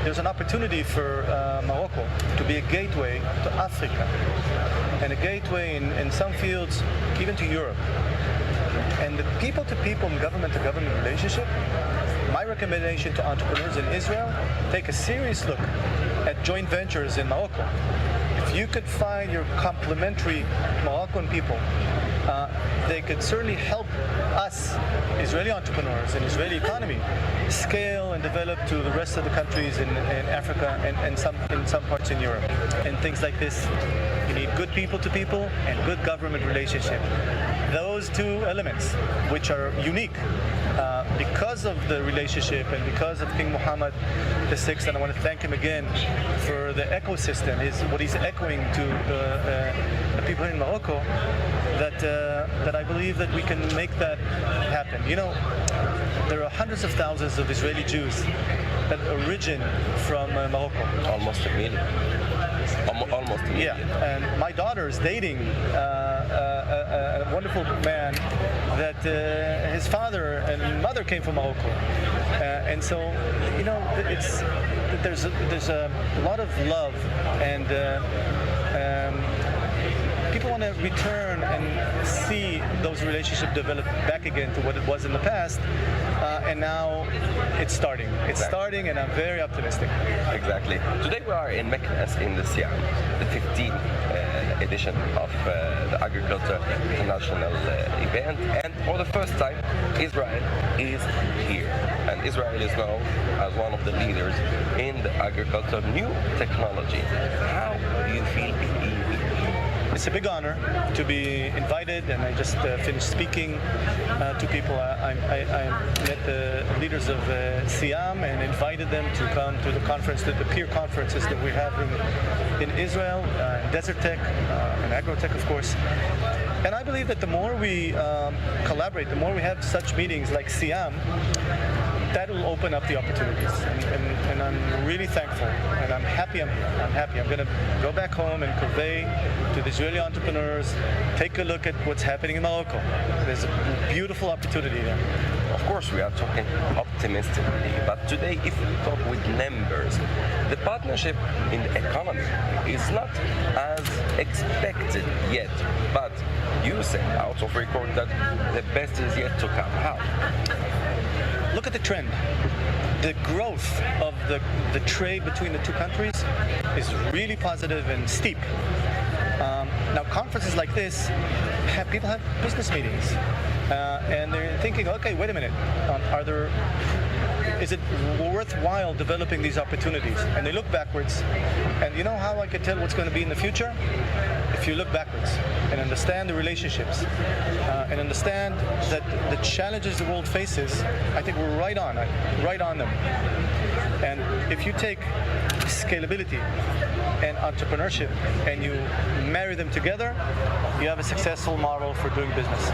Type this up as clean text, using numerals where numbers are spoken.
there's an opportunity for Morocco to be a gateway to Africa and a gateway in some fields even to Europe. And the people-to-people and government-to-government relationship, my recommendation to entrepreneurs in Israel, take a serious look at joint ventures in Morocco. If you could find your complementary Moroccan people, they could certainly help us, Israeli entrepreneurs and Israeli economy, scale and develop to the rest of the countries in Africa and in some parts in Europe. And things like this, you need good people-to-people and good government relationship. Those two elements, which are unique because of the relationship and because of King Mohammed VI, and I want to thank him again for the ecosystem, what he's echoing to the people in Morocco, that I believe that we can make that happen. You know, there are hundreds of thousands of Israeli Jews that origin from Morocco. Almost a million. Almost a million. Yeah, and my daughter is dating a wonderful man that his father and mother came from Morocco, and so you know there's a lot of love, and people want to return and see those relationships develop back again to what it was in the past, and now it's starting. It's starting, and I'm very optimistic. Exactly. Today we are in Mecca in the Siam, the 15th edition of the Agriculture International event, and for the first time Israel is here, and Israel is now as one of the leaders in the agriculture new technology. How do you feel being here? It's a big honor to be invited, and I just finished speaking to people. I met the leaders of Siam and invited them to come to the conference, to the peer conferences that we're having in Israel, Desert Tech, and Agrotech, of course. And I believe that the more we collaborate, the more we have such meetings like Siam, that will open up the opportunities, and I'm really thankful, and I'm happy I'm here. I'm happy. I'm going to go back home and convey to the Israeli entrepreneurs, take a look at what's happening in Morocco. There's a beautiful opportunity there. Of course, we are talking optimistically, but today, if we talk with numbers, the partnership in the economy is not as expected yet, but you said out of record that the best is yet to come. How? Look at the trend. The growth of the trade between the two countries is really positive and steep. Now, conferences like this, people have business meetings, and they're thinking, okay, wait a minute, is it worthwhile developing these opportunities? And they look backwards, and you know how I can tell what's going to be in the future? If you look backwards and understand the relationships and understand that the challenges the world faces, I think we're right on them. And if you take scalability and entrepreneurship and you marry them together, you have a successful model for doing business.